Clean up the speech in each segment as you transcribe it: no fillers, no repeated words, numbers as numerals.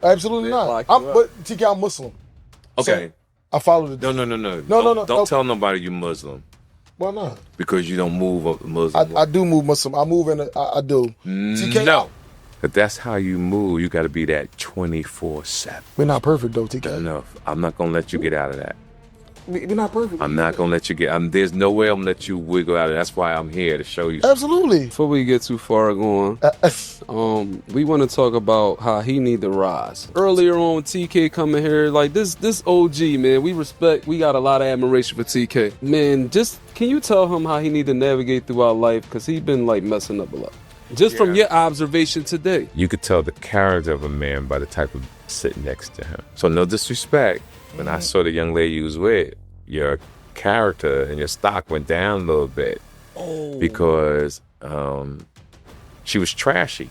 Absolutely not. But TK, I'm Muslim. Okay. So I follow the. No. Don't tell nobody you're Muslim. Why not? Because you don't move up the Muslim. I do move Muslim. I move in. I do. TK, no. But that's how you move. You got to be that 24/7. We're not perfect though, TK. Enough. I'm not gonna let you get out of that. We're not perfect. I'm not gonna let you get. There's no way I'm gonna let you wiggle out of it. That's why I'm here to show you. Absolutely. Before we get too far going, we want to talk about how he need to rise. Earlier on, TK coming here, like this OG man, we got a lot of admiration for TK. Man, just can you tell him how he need to navigate throughout life? Because he been like messing up a lot. Just from your observation today. You could tell the character of a man by the type of sitting next to him. So no disrespect. When I saw the young lady you was with, your character and your stock went down a little bit because she was trashy.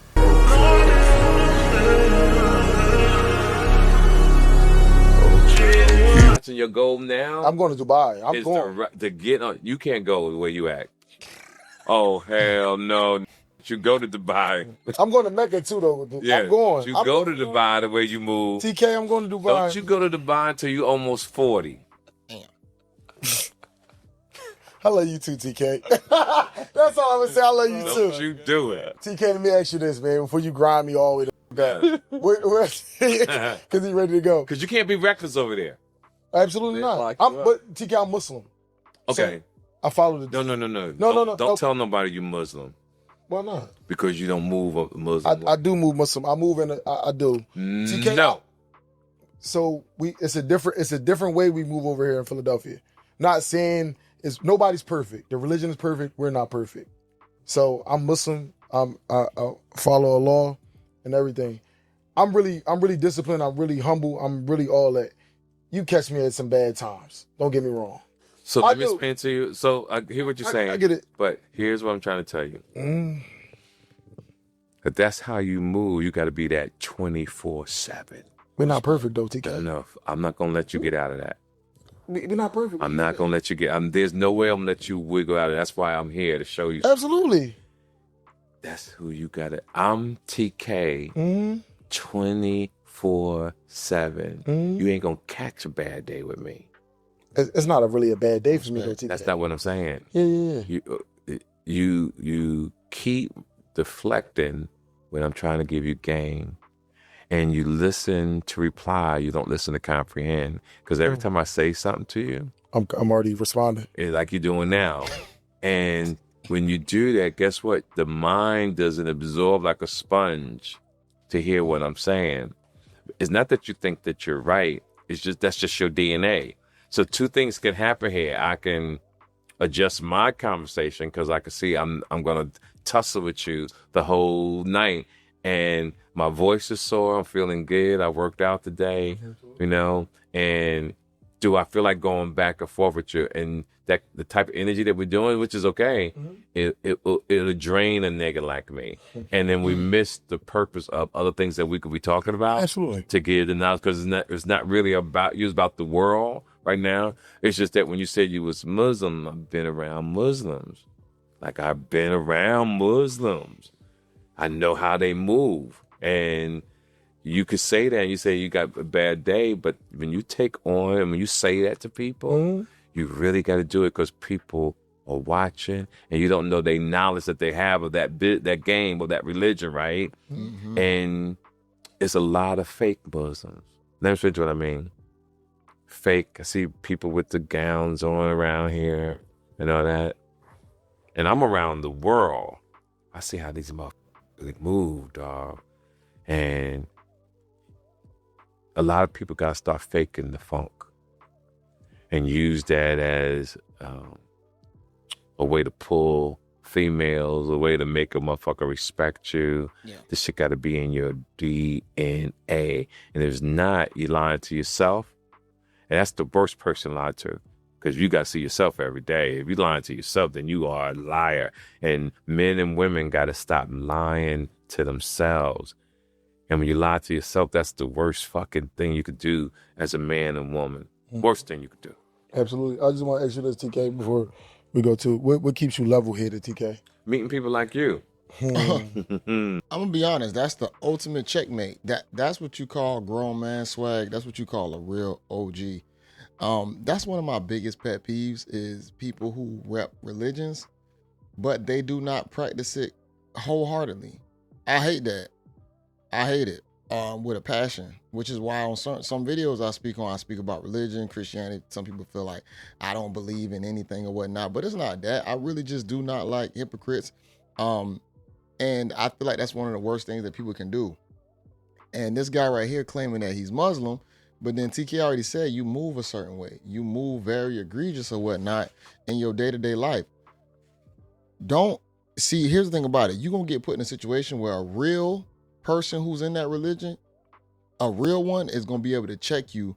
Watching your goal now? I'm going to Dubai. I'm going to get on. You can't go the way you act. Oh hell no! You go to Dubai. I'm going to Mecca too, though. Yeah, I'm going. You go to Dubai the way you move. TK, I'm going to Dubai. Don't you go to Dubai until you almost 40. Damn. I love you too, TK. That's all I'm going to say. I love you too. Don't you do it. TK, let me ask you this, man, before you grind me all the way back. Because he's ready to go. Because you can't be reckless over there. Absolutely not. But TK, I'm Muslim. Okay. So I follow the... No. Don't tell nobody you're Muslim. Why not? Because you don't move up the Muslim. I do move Muslim. I move in. I do. TK, no. So it's a different way we move over here in Philadelphia. Not saying nobody's perfect. The religion is perfect. We're not perfect. So I'm Muslim. I follow Allah and everything. I'm really disciplined. I'm really humble. I'm really all that. You catch me at some bad times. Don't get me wrong. So let me explain to you. So I hear what you're saying. I get it. But here's what I'm trying to tell you. That that's how you move. You got to be that 24/7. We're not perfect though, TK. Enough. I'm not going to let you get out of that. We're not perfect. I'm not going to let you get... there's no way I'm going to let you wiggle out of it. That's why I'm here to show you. Absolutely. That's who you got to... I'm TK 24/7. You ain't going to catch a bad day with me. It's not really a bad day for me, though, TK. That's not what I'm saying. Yeah. You keep deflecting when I'm trying to give you game, and you listen to reply. You don't listen to comprehend. Because every time I say something to you, I'm already responding. It's like you're doing now. And when you do that, guess what? The mind doesn't absorb like a sponge to hear what I'm saying. It's not that you think that you're right. It's just that's just your DNA. So two things can happen here. I can adjust my conversation because I can see I'm going to tussle with you the whole night. And my voice is sore. I'm feeling good. I worked out today, and do I feel like going back and forth with you? And that the type of energy that we're doing, which is okay, it'll drain a nigga like me. And then we miss the purpose of other things that we could be talking about. Absolutely. To give the knowledge, because it's not really about you. It's about the world. Right now, it's just that when you said you was Muslim, I've been around Muslims. Like I've been around Muslims. I know how they move. And you could say that and you say you got a bad day, but when you take on and when you say that to people, you really got to do it because people are watching and you don't know the knowledge that they have of that game or that religion, right? And it's a lot of fake Muslims. Let me show you what I mean. Fake. I see people with the gowns on around here and all that. And I'm around the world. I see how these motherfuckers move, dog. And a lot of people got to start faking the funk and use that as a way to pull females, a way to make a motherfucker respect you. Yeah. This shit got to be in your DNA. And if it's not, you're lying to yourself. And that's the worst person to lie to, because you got to see yourself every day. If you're lying to yourself, then you are a liar. And men and women got to stop lying to themselves. And when you lie to yourself, that's the worst fucking thing you could do as a man and woman. Worst thing you could do. Absolutely. I just want to ask you this, TK, before we go to what keeps you level-headed, TK? Meeting people like you. I'm gonna be honest. That's the ultimate checkmate. That's what you call grown man swag. That's what you call a real OG. That's one of my biggest pet peeves is people who rep religions, but they do not practice it wholeheartedly. I hate that. I hate it with a passion, which is why on some videos I speak about religion, Christianity. Some people feel like I don't believe in anything or whatnot, but it's not that. I really just do not like hypocrites. And I feel like that's one of the worst things that people can do. And this guy right here claiming that he's Muslim, but then TK already said you move a certain way. You move very egregious or whatnot in your day-to-day life. Don't see, here's the thing about it. You're going to get put in a situation where a real person who's in that religion, a real one, is going to be able to check you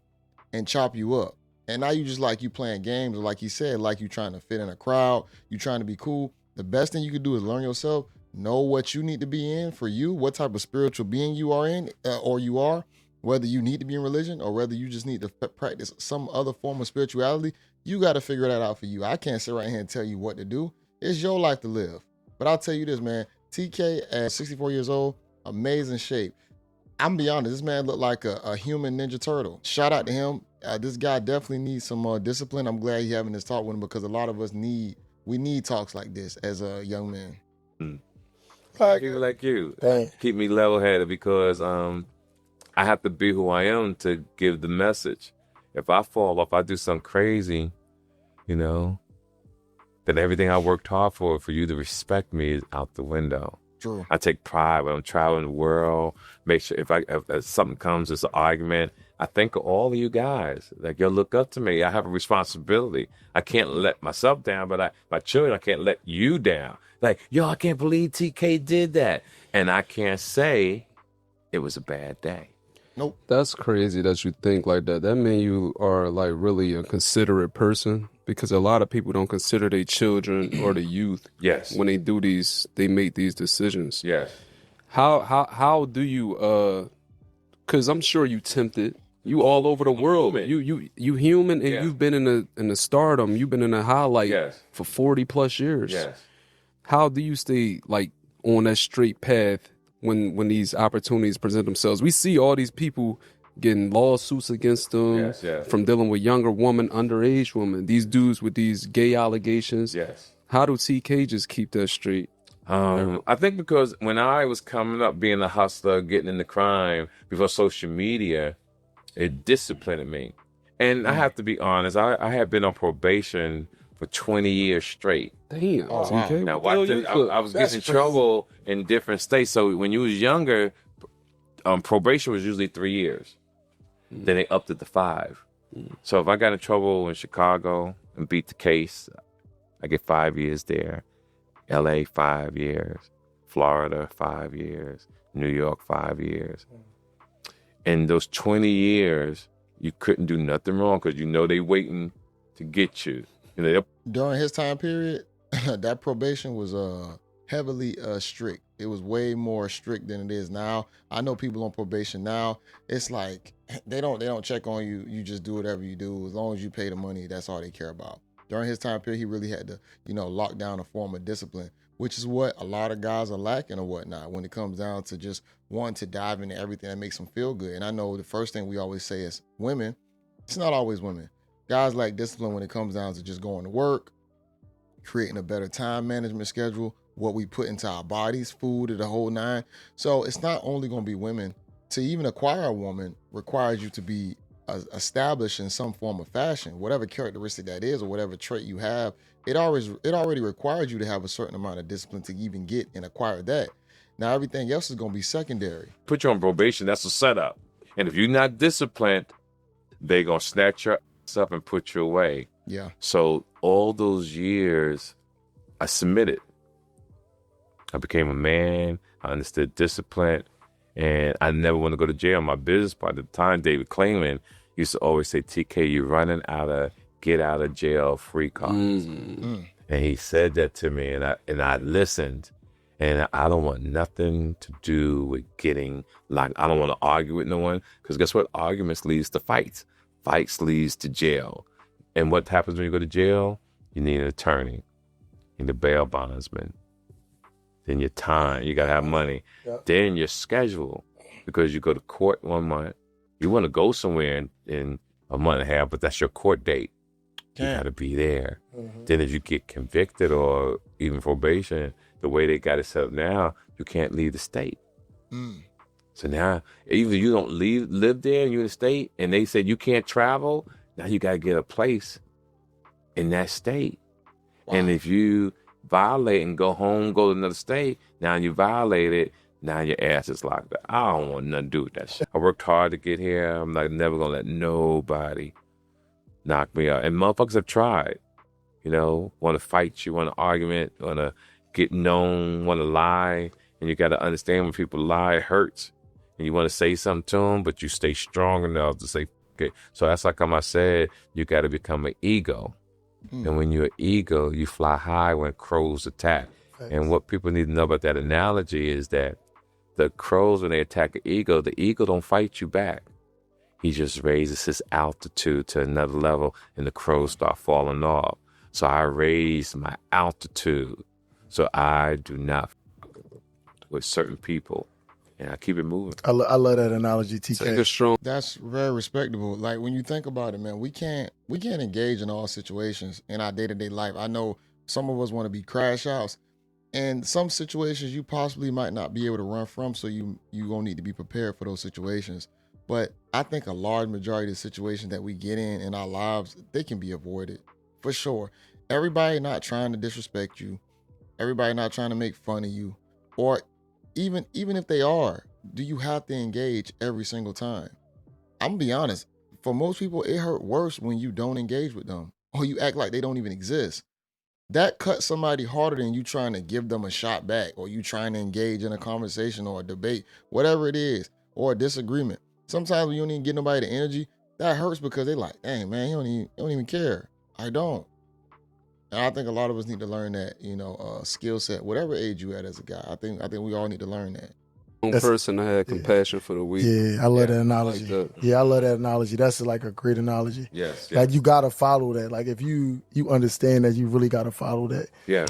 and chop you up. And now you just like you playing games, or like he said, like you trying to fit in a crowd, you trying to be cool. The best thing you can do is learn yourself, know what you need to be in for you, what type of spiritual being you are in, or you are, whether you need to be in religion or whether you just need to practice some other form of spirituality. You got to figure that out for you. I can't sit right here and tell you what to do. It's your life to live. But I'll tell you this, man, TK at 64 years old, amazing shape. I'm gonna be honest, this man looked like a human Ninja Turtle. Shout out to him. This guy definitely needs some discipline. I'm glad he's having this talk with him because a lot of us need talks like this as a young man. People like you Dang. keep me level-headed because I have to be who I am to give the message. If I fall off, I do something crazy, then everything I worked hard for you to respect me is out the window. True. I take pride when I'm traveling the world. Make sure if something comes, it's an argument, I think of all of you guys. Like, you look up to me. I have a responsibility. I can't let myself down, but my children, I can't let you down. Like, I can't believe TK did that. And I can't say it was a bad day. Nope. That's crazy that you think like that. That means you are like really a considerate person, because a lot of people don't consider their children or the youth. Yes. When they make these decisions. Yes. How do you because I'm sure you tempted. You all over the world. Human. You human, and Yeah. you've been in the stardom. You've been in the highlight Yes. for 40 plus years. Yes. How do you stay like on that straight path when these opportunities present themselves? We see all these people getting lawsuits against them Yes, yes. from dealing with younger women, underage women. These dudes with these gay allegations. Yes. How do TK just keep that straight? I think because when I was coming up, being a hustler, getting into crime before social media, it disciplined me. And I have to be honest, I had been on probation for 20 years straight. Damn, Oh, TK. Now, what the hell watch you this. took? I was That's getting in crazy. trouble in different states. So when you was younger, probation was usually 3 years. Then they upped it to 5. So if I got in trouble in Chicago and beat the case, I get 5 years there. LA, 5 years. Florida, 5 years. New York, 5 years. In those 20 years, you couldn't do nothing wrong because they waiting to get you. During his time period, that probation was heavily strict. It was way more strict than it is now. I know people on probation now. It's like they don't check on you. You just do whatever you do. As long as you pay the money, that's all they care about. During his time period, he really had to, lock down a form of discipline, which is what a lot of guys are lacking or whatnot when it comes down to just wanting to dive into everything that makes them feel good. And I know the first thing we always say is women. It's not always women. Guys lack discipline when it comes down to just going to work, creating a better time management schedule, what we put into our bodies, food, and the whole nine. So it's not only going to be women. To even acquire a woman requires you to be established in some form of fashion, whatever characteristic that is or whatever trait you have. It already requires you to have a certain amount of discipline to even get and acquire that. Now everything else is going to be secondary. Put you on probation, that's a setup. And if you're not disciplined, they're going to snatch your ass up and put you away. Yeah. So all those years, I submitted. I became a man. I understood discipline. And I never want to go to jail. My business partner at the time, David Klingman, used to always say, TK, you're running out of get out of jail free cards. And he said that to me, and I listened. And I don't want nothing to do with getting locked. I don't want to argue with no one, because guess what? Arguments leads to fights. Fights leads to jail. And what happens when you go to jail? You need an attorney. You need a bail bondsman. then your time. You gotta have money. Yeah. Then your schedule, because you go to court 1 month. You want to go somewhere in a month and a half, but that's your court date. You gotta be there. Then if you get convicted or even probation, the way they got it set up now, you can't leave the state. So now, even if you don't live there and you're in the state, and they said you can't travel, now you got to get a place in that state. Wow. And if you violate and go home, go to another state, now you violate it, now your ass is locked up. I don't want nothing to do with that shit. I worked hard to get here. I'm like never going to let nobody knock me out. And motherfuckers have tried, want to fight you, want to argument, want to get known, want to lie. And you got to understand when people lie, it hurts. And you want to say something to them, but you stay strong enough to say, okay. So that's like I said, you got to become an ego. And when you're an ego, you fly high when crows attack. Thanks. And what people need to know about that analogy is that the crows, when they attack an ego, the ego don't fight you back. He just raises his altitude to another level, and the crows start falling off. So I raise my altitude so I do not with certain people. And I keep it moving. I love that analogy, TK. Strong. That's very respectable. Like when you think about it, man, we can't engage in all situations in our day-to-day life. I know some of us want to be crash outs, and some situations you possibly might not be able to run from, so you gonna need to be prepared for those situations. But I think a large majority of the situations that we get in our lives, they can be avoided for sure. Everybody not trying to disrespect you, everybody not trying to make fun of you, or even if they are, do you have to engage every single time? I'm gonna be honest. For most people, it hurt worse when you don't engage with them or you act like they don't even exist. That cuts somebody harder than you trying to give them a shot back, or you trying to engage in a conversation or a debate, whatever it is, or a disagreement. Sometimes when you don't even get nobody the energy, that hurts because they like, dang man, you don't even care. I don't. And I think a lot of us need to learn that, skill set, whatever age you at as a guy. I think we all need to learn that. One person that had compassion for the weak. Yeah, I love that analogy. Like that. Yeah, I love that analogy. That's like a great analogy. Yes. Like you gotta follow that. Like if you understand that, you really gotta follow that. Yeah.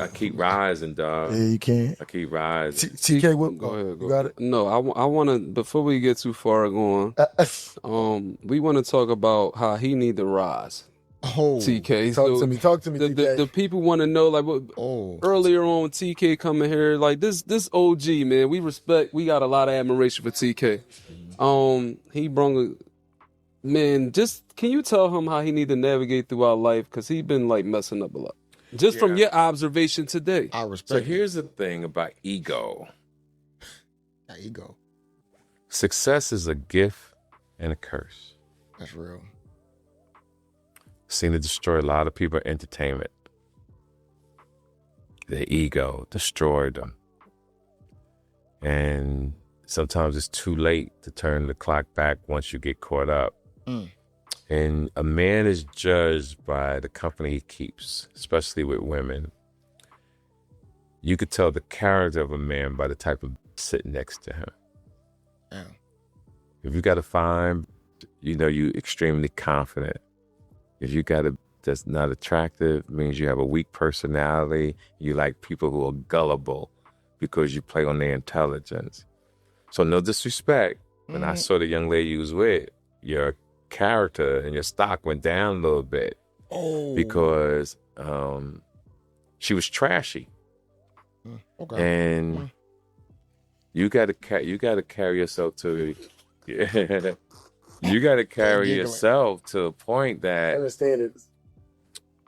I keep rising, dog. Yeah, you can. I keep rising. TK, what? Go ahead. You got it? No, I want to, before we get too far going, we want to talk about how he need to rise. Oh, TK. Talk to me, TK. The people want to know, like, what earlier on, TK coming here, like this OG, man, we got a lot of admiration for TK. He brung can you tell him how he need to navigate throughout life? Because he been like messing up a lot. Just from your observation today. I respect So here's the thing about ego. Ego. Success is a gift and a curse. That's real. Seen it destroy a lot of people in entertainment. Their ego destroyed them. And sometimes it's too late to turn the clock back once you get caught up. And a man is judged by the company he keeps, especially with women. You could tell the character of a man by the type of sitting next to him. Yeah. If you got to find, you extremely confident. If you got a that's not attractive, means you have a weak personality. You like people who are gullible because you play on their intelligence. So no disrespect. When I saw the young lady you was with, your character and your stock went down a little bit. Because she was trashy. Okay. And you got to carry yourself to you got to carry yourself to a point that I understand it.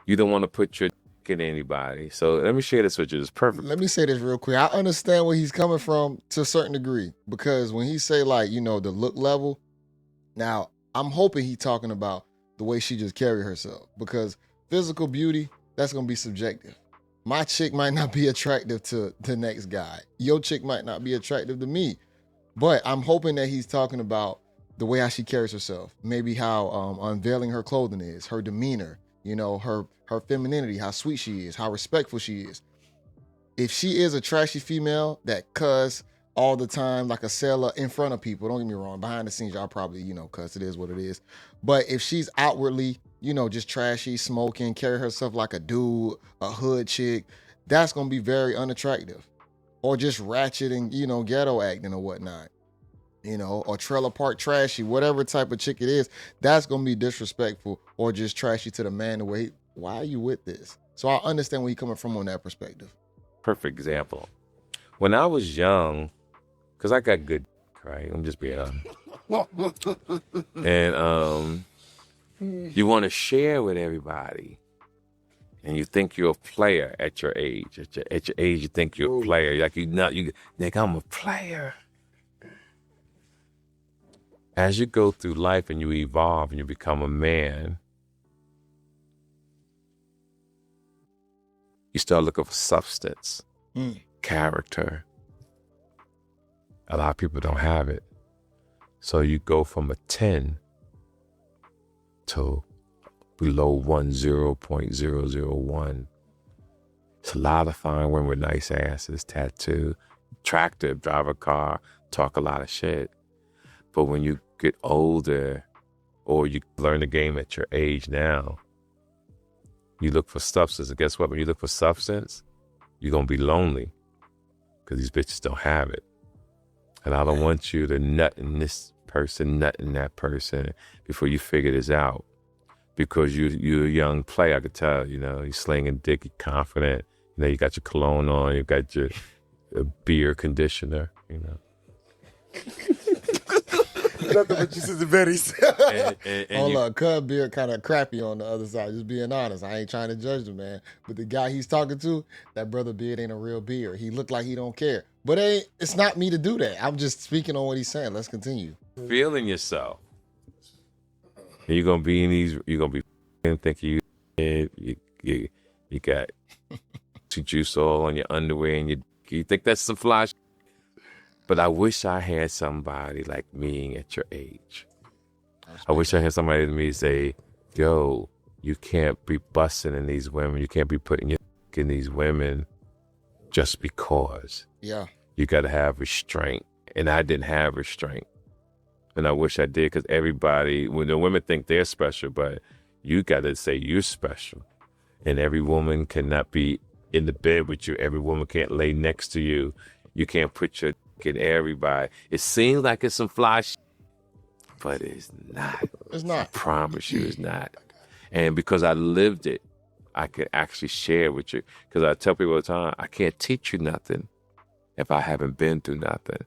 You don't want to put your in anybody. So let me share this with you. It's perfect. Let me say this real quick. I understand where he's coming from to a certain degree, because when he say like, the look level, now I'm hoping he's talking about the way she just carry herself, because physical beauty, that's going to be subjective. My chick might not be attractive to the next guy. Your chick might not be attractive to me, but I'm hoping that he's talking about the way how she carries herself, maybe how unveiling her clothing is, her demeanor, her femininity, how sweet she is, how respectful she is. If she is a trashy female that cuss all the time like a sailor in front of people, don't get me wrong, behind the scenes y'all probably, cuss, it is what it is. But if she's outwardly, just trashy, smoking, carry herself like a dude, a hood chick, that's going to be very unattractive. Or just ratchet and, ghetto acting or whatnot. Or trailer park trashy, whatever type of chick it is, that's going to be disrespectful or just trashy to the man the way, why are you with this? So I understand where you're coming from on that perspective. Perfect example. When I was young, because I got good, right? I'm just being honest. And you want to share with everybody. And you think you're a player at your age. At your age, you think you're a player. Like you think I'm a player. As you go through life and you evolve and you become a man, you start looking for substance, character. A lot of people don't have it. So you go from a 10 to below 0.001. It's a lot of fine women with nice asses, tattoo, attractive, drive a car, talk a lot of shit. But when you get older or you learn the game at your age now, you look for substance. And guess what? When you look for substance, you're going to be lonely because these bitches don't have it. And I don't want you to nut in this person, nut in that person before you figure this out. Because you're a young player, I could tell, you're slinging dick, you're confident, you got your cologne on, you got your beer conditioner, Nothing but juices and berries. Hold up, Cub beer kind of crappy on the other side. Just being honest, I ain't trying to judge the man, but the guy he's talking to, that brother beard ain't a real beer. He looked like he don't care, but it's not me to do that. I'm just speaking on what he's saying. Let's continue. Feeling yourself. And you're gonna be in these. You're gonna be thinking you got juice all on your underwear, and you think that's some fly. But I wish I had somebody like me at your age. I wish I had somebody to me say, yo, you can't be busting in these women. You can't be putting your in these women just because. Yeah. You got to have restraint. And I didn't have restraint. And I wish I did, because everybody, when the women think they're special, but you got to say you're special. And every woman cannot be in the bed with you. Every woman can't lay next to you. You can't put your in everybody. It seems like it's some fly shit, but it's not. It's not. I promise you it's not. And because I lived it, I could actually share with you. Because I tell people all the time, I can't teach you nothing if I haven't been through nothing.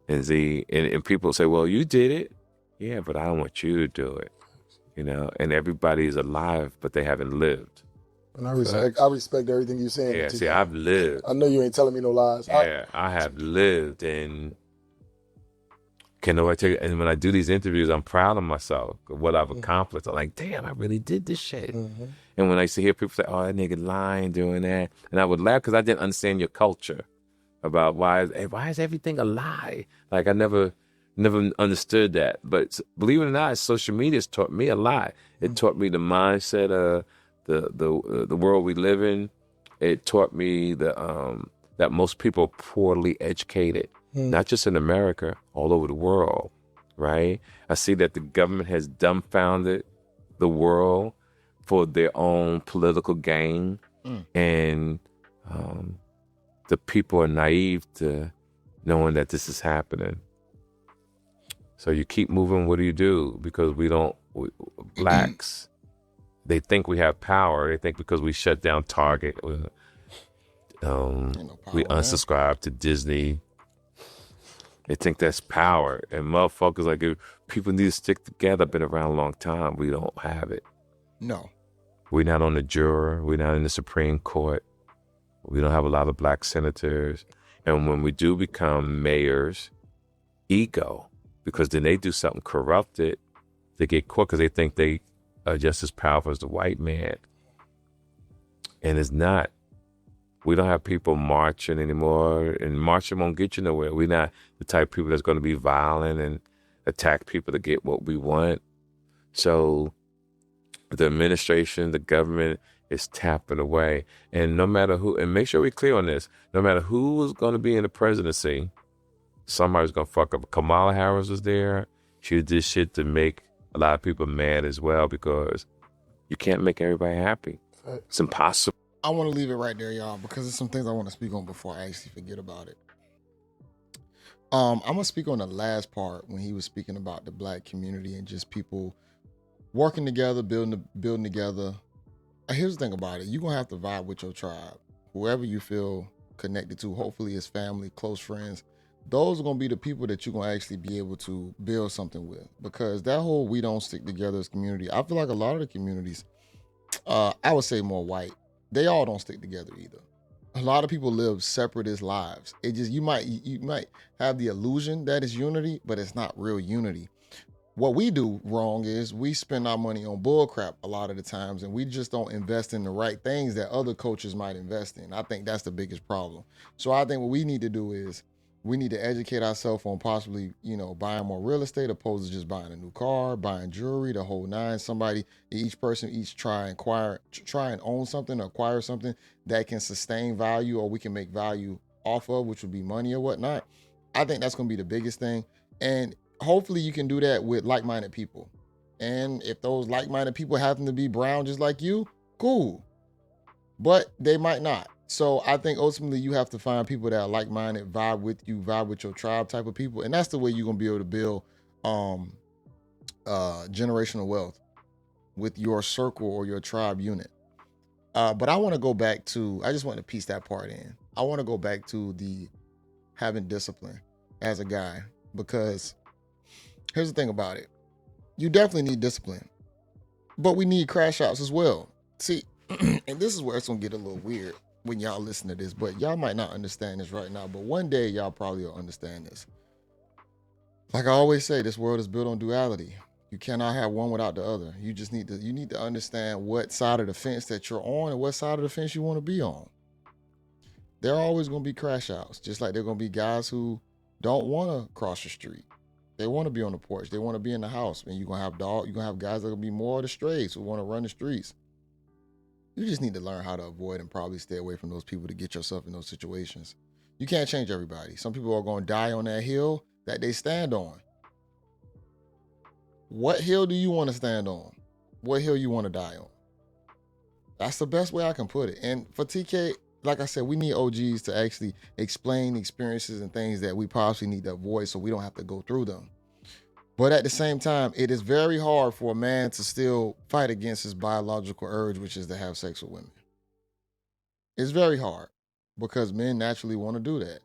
And and people say, well, you did it. Yeah, but I don't want you to do it. And everybody's alive, but they haven't lived. And I respect everything you're saying. Yeah, see, I've lived. I know you ain't telling me no lies. Yeah, I have lived, and can nobody tell you? And when I do these interviews, I'm proud of myself, of what I've accomplished. I'm like, damn, I really did this shit. Mm-hmm. And when I hear people say, oh, that nigga lying, doing that, and I would laugh because I didn't understand your culture about why is everything a lie? Like I never understood that. But believe it or not, social media has taught me a lot. It taught me the mindset of the world we live in. It taught me that most people are poorly educated, not just in America, all over the world, right? I see that the government has dumbfounded the world for their own political gain, and the people are naive to knowing that this is happening. So you keep moving. What do? Because blacks, they think we have power. They think because we shut down Target, we unsubscribe to Disney. They think that's power. And motherfuckers, like, if people need to stick together. Been around a long time. We don't have it. No. We're not on the juror. We're not in the Supreme Court. We don't have a lot of black senators. And when we do become mayors, ego, because then they do something corrupted, they get caught because they think they are just as powerful as the white man. And it's not. We don't have people marching anymore, and marching won't get you nowhere. We're not the type of people that's going to be violent and attack people to get what we want. So the administration, the government is tapping away. And no matter who, and make sure we're clear on this, no matter who is going to be in the presidency, somebody's going to fuck up. Kamala Harris was there. She did this shit to make a lot of people mad as well, because you can't make everybody happy. It's impossible. I want to leave it right there, y'all, because there's some things I want to speak on before I actually forget about it. I'm gonna speak on the last part when he was speaking about the Black community and just people working together, building together. Here's the thing about it: you're gonna have to vibe with your tribe, whoever you feel connected to. Hopefully, it's family, close friends. Those are gonna be the people that you're gonna actually be able to build something with. Because that whole "we don't stick together" as community, I feel like a lot of the communities, I would say more white, they all don't stick together either. A lot of people live separatist lives. It just you might have the illusion that it's unity, but it's not real unity. What we do wrong is we spend our money on bull crap a lot of the times, and we just don't invest in the right things that other coaches might invest in. I think that's the biggest problem. So I think what we need to do is we need to educate ourselves on possibly, buying more real estate opposed to just buying a new car, buying jewelry, the whole nine. Each person try and own something, acquire something that can sustain value or we can make value off of, which would be money or whatnot. I think that's going to be the biggest thing. And hopefully you can do that with like-minded people. And if those like-minded people happen to be brown just like you, cool. But they might not. So I think ultimately you have to find people that are like-minded, vibe with you, vibe with your tribe type of people. And that's the way you're going to be able to build generational wealth with your circle or your tribe unit. But I want to go back to, I just want to piece that part in. I want to go back to the having discipline as a guy, because here's the thing about it. You definitely need discipline, but we need crash outs as well. See, and this is where it's going to get a little weird when y'all listen to this, but y'all might not understand this right now, but one day y'all probably will understand this. Like I always say, this world is built on duality. You cannot have one without the other. You need to understand what side of the fence that you're on and what side of the fence you want to be on. There are always going to be crash outs, just like there are going to be guys who don't want to cross the street. They want to be on the porch. They want to be in the house. And you're going to have guys that will be more of the strays who want to run the streets. You just need to learn how to avoid and probably stay away from those people to get yourself in those situations. You can't change everybody. Some people are going to die on that hill that they stand on. What hill do you want to stand on? What hill you want to die on? That's the best way I can put it. And for TK, like I said, we need OGs to actually explain experiences and things that we possibly need to avoid so we don't have to go through them. But at the same time, it is very hard for a man to still fight against his biological urge, which is to have sex with women. It's very hard because men naturally want to do that.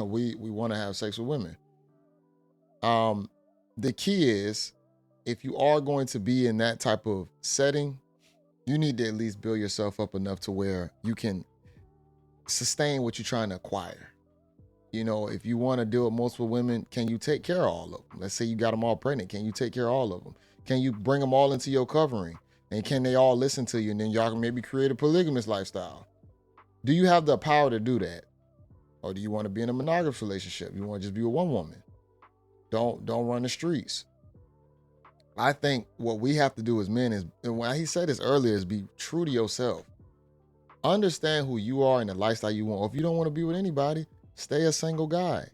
We want to have sex with women. The key is, if you are going to be in that type of setting, you need to at least build yourself up enough to where you can sustain what you're trying to acquire. If you want to deal with multiple women, can you take care of all of them? Let's say you got them all pregnant. Can you take care of all of them? Can you bring them all into your covering? And can they all listen to you? And then y'all can maybe create a polygamous lifestyle. Do you have the power to do that? Or do you want to be in a monogamous relationship? You want to just be with one woman? Don't run the streets. I think what we have to do as men is, and when he said this earlier, is be true to yourself. Understand who you are and the lifestyle you want. Or if you don't want to be with anybody, stay a single guy.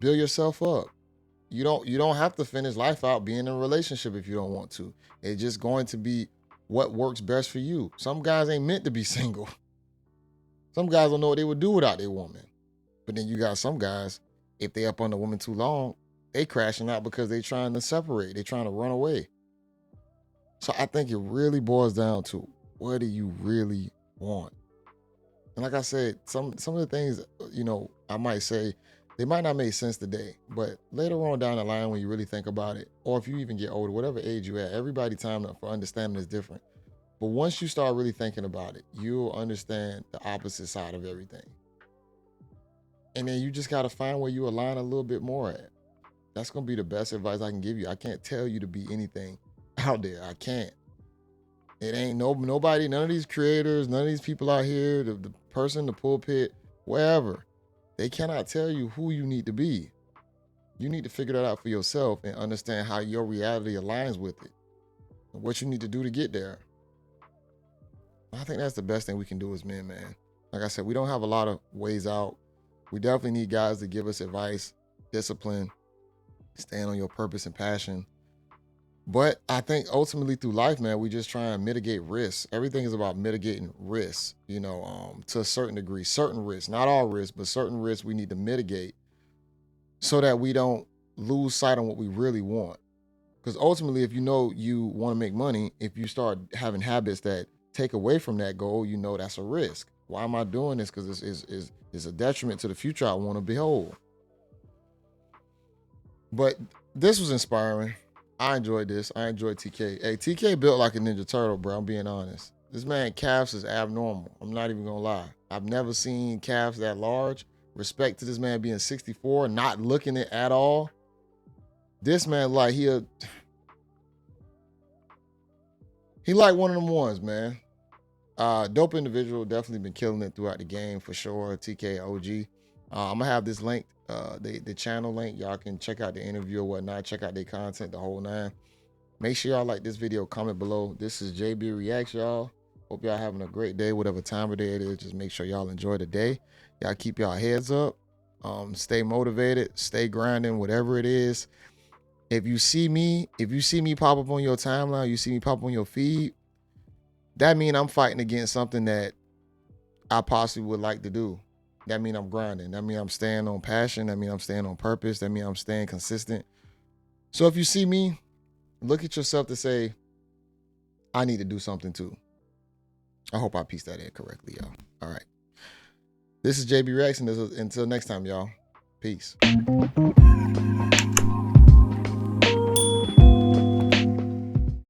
Build yourself up. You don't have to finish life out being in a relationship if you don't want to. It's just going to be what works best for you. Some guys ain't meant to be single. Some guys don't know what they would do without their woman. But then you got some guys, if they up on the woman too long, they crashing out because they trying to separate. They trying to run away. So I think it really boils down to, what do you really want? And like I said, some of the things, I might say, they might not make sense today, but later on down the line when you really think about it, or if you even get older, whatever age you at, everybody's time for understanding is different. But once you start really thinking about it, you'll understand the opposite side of everything. And then you just got to find where you align a little bit more at. That's going to be the best advice I can give you. I can't tell you to be anything out there. I can't. It ain't nobody, none of these creators, none of these people out here, the person, the pulpit, wherever, they cannot tell you who you need to be. You need to figure that out for yourself and understand how your reality aligns with it and what you need to do to get there. I think that's the best thing we can do as men, man. Like I said, we don't have a lot of ways out. We definitely need guys to give us advice, discipline, stand on your purpose and passion. But I think ultimately through life, man, we just try and mitigate risks. Everything is about mitigating risks, to a certain degree, certain risks, not all risks, but certain risks we need to mitigate so that we don't lose sight on what we really want. Because ultimately, if you know you want to make money, if you start having habits that take away from that goal, that's a risk. Why am I doing this? Because it's a detriment to the future I want to behold. But this was inspiring. I enjoyed this. I enjoyed TK. Hey, TK built like a Ninja Turtle, bro. I'm being honest. This man calves is abnormal. I'm not even gonna lie. I've never seen calves that large. Respect to this man being 64, not looking it at all. This man, like, he like one of them ones, man. Dope individual, definitely been killing it throughout the game for sure. TK OG. I'm gonna have this link, the channel link. Y'all can check out the interview or whatnot. Check out their content, the whole nine. Make sure y'all like this video, comment below. This is JayBReacts, y'all. Hope y'all having a great day, whatever time of day it is. Just make sure y'all enjoy the day. Y'all keep y'all heads up. Stay motivated, stay grinding, whatever it is. If you see me pop up on your timeline, you see me pop up on your feed, that means I'm fighting against something that I possibly would like to do. That means I'm grinding. That means I'm staying on passion. That means I'm staying on purpose. That means I'm staying consistent. So if you see me, look at yourself to say, I need to do something too. I hope I pieced that in correctly, y'all. All right. This is JayBReacts, and until next time, y'all. Peace.